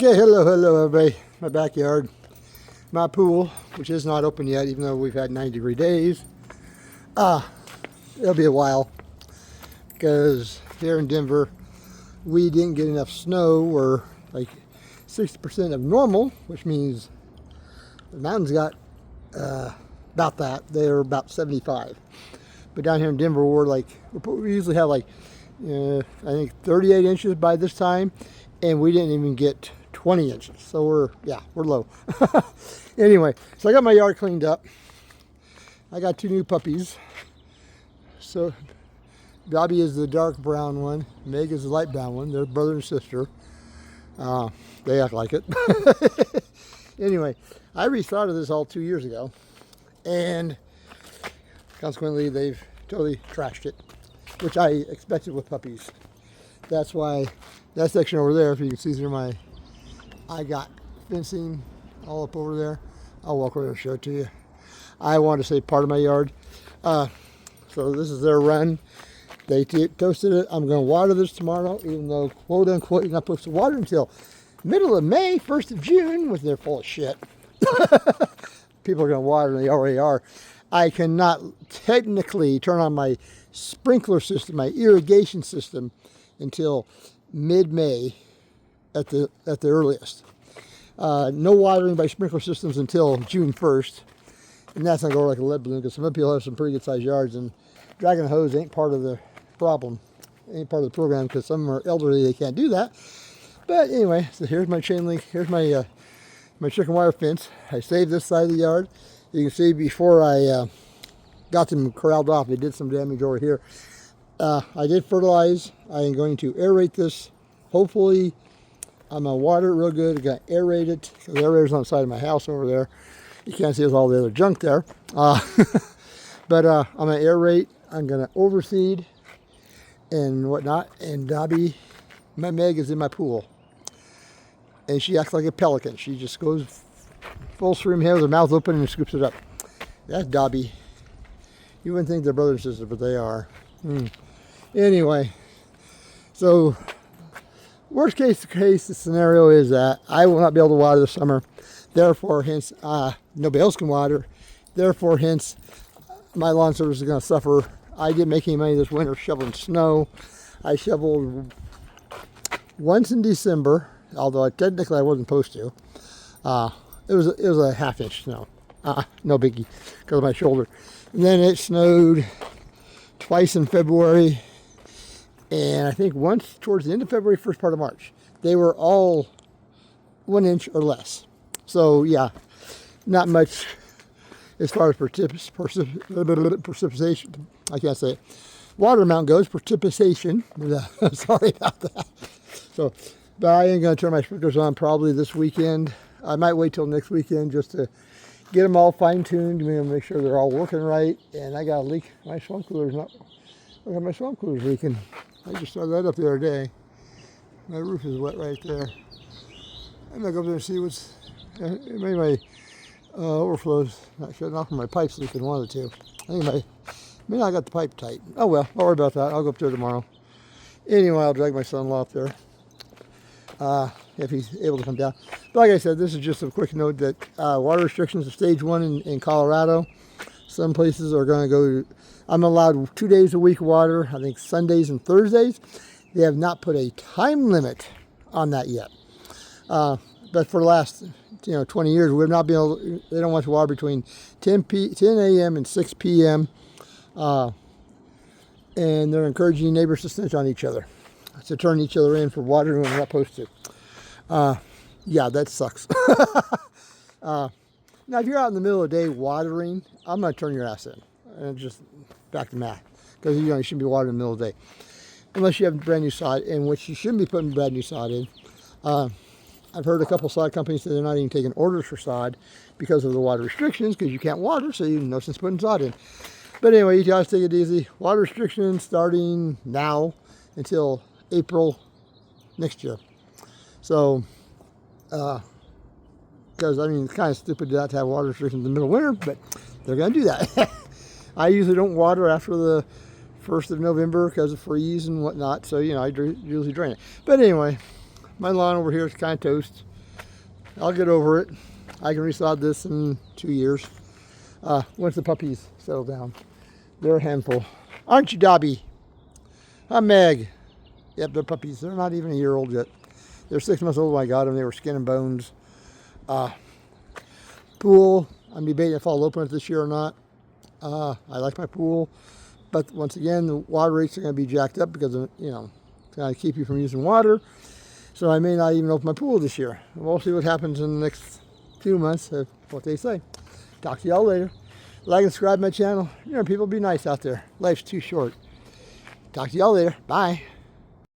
Okay, hello everybody. My backyard, my pool, which is not open yet, even though we've had 90-degree days. It'll be a while because here in Denver, we didn't get enough snow. We're like 60% of normal, which means the mountains got about that. They're about 75. But down here in Denver, we usually have like, I think 38 inches by this time, and we didn't even get 20 inches. So we're low. Anyway, so I got my yard cleaned up. I got 2 new puppies. So Bobby is the dark brown one. Meg is the light brown one. They're brother and sister. They act like it. Anyway, I rethought of this all 2 years ago, and consequently they've totally trashed it, which I expected with puppies. That's why that section over there, if you can see through I got fencing all up over there. I'll walk over there and show it to you. I want to say part of my yard. So this is their run. They toasted it. I'm going to water this tomorrow, even though, quote unquote, you're not supposed to water until middle of May, 1st of June, which they're full of shit. People are going to water, and they already are. I cannot technically turn on my sprinkler system, my irrigation system, until mid-May at the earliest. No watering by sprinkler systems until June 1st. And that's not going to go like a lead balloon, because some people have some pretty good sized yards, and dragging a hose ain't part of the problem, ain't part of the program, because some are elderly, they can't do that. But anyway, so here's my chain link, here's my my chicken wire fence. I saved this side of the yard. You can see before I got them corralled off, they did some damage over here. I did fertilize. I am going to aerate this. Hopefully, I'm going to water it real good. I'm going to aerate it. The aerator's on the side of my house over there. You can't see there's all the other junk there. But I'm going to aerate. I'm going to overseed and whatnot. And Dobby, my Meg, is in my pool. And she acts like a pelican. She just goes full stream ahead with her mouth open and scoops it up. That's Dobby. You wouldn't think they're brother and sister, but they are. Anyway, so worst case scenario is that I will not be able to water this summer. Therefore, hence, nobody else can water. Therefore, hence, my lawn service is going to suffer. I didn't make any money this winter shoveling snow. I shoveled once in December, although technically I wasn't supposed to. It was a half-inch snow. No biggie, because of my shoulder. And then it snowed twice in February, and I think once towards the end of February, first part of March. They were all 1 inch or less. So yeah, not much as far as precipitation. I can't say it. Water amount goes, precipitation. Sorry about that. So, but I ain't gonna turn my sprinklers on probably this weekend. I might wait till next weekend just to get them all fine-tuned, make sure they're all working right. And I got a leak. My swamp cooler's not. Look at my swamp cooler's leaking. I just started that up the other day. My roof is wet right there. I'm gonna go up there and see what's. Maybe my overflow's not shutting off, and my pipe's leaking. One of the two. I think maybe I got the pipe tight. Oh well, don't worry about that. I'll go up there tomorrow. Anyway, I'll drag my son-in-law up there if he's able to come down. But like I said, this is just a quick note that water restrictions of stage 1 in Colorado. Some places are going to go. I'm allowed 2 days a week water. I think Sundays and Thursdays. They have not put a time limit on that yet. But for the last 20 years, we've not been able. They don't want to water between 10 a.m. and 6 p.m. And they're encouraging neighbors to snitch on each other, to turn each other in for watering when they're not supposed to. Yeah, that sucks. Now, if you're out in the middle of the day watering, I'm going to turn your ass in. And just back to math. Because you shouldn't be watering in the middle of the day. Unless you have brand new sod, in which you shouldn't be putting brand new sod in. I've heard a couple sod companies say they're not even taking orders for sod because of the water restrictions, because you can't water, so you have no sense putting sod in. But anyway, you guys take it easy. Water restrictions starting now until April next year. So, because it's kind of stupid not to have water restrictions in the middle of winter, but they're going to do that. I usually don't water after the 1st of November because of freeze and whatnot, so I usually drain it. But anyway, my lawn over here is kind of toast. I'll get over it. I can resod this in 2 years. Once the puppies settle down. They're a handful. Aren't you, Dobby? Hi, Meg. Yep, they're puppies. They're not even a year old yet. They're 6 months old when I got them. They were skin and bones. Pool. I'm debating if I'll open it this year or not. I like my pool. But once again, the water rates are going to be jacked up because of, it's going to keep you from using water. So I may not even open my pool this year. We'll see what happens in the next 2 months of what they say. Talk to y'all later. Like and subscribe to my channel. People, be nice out there. Life's too short. Talk to y'all later. Bye.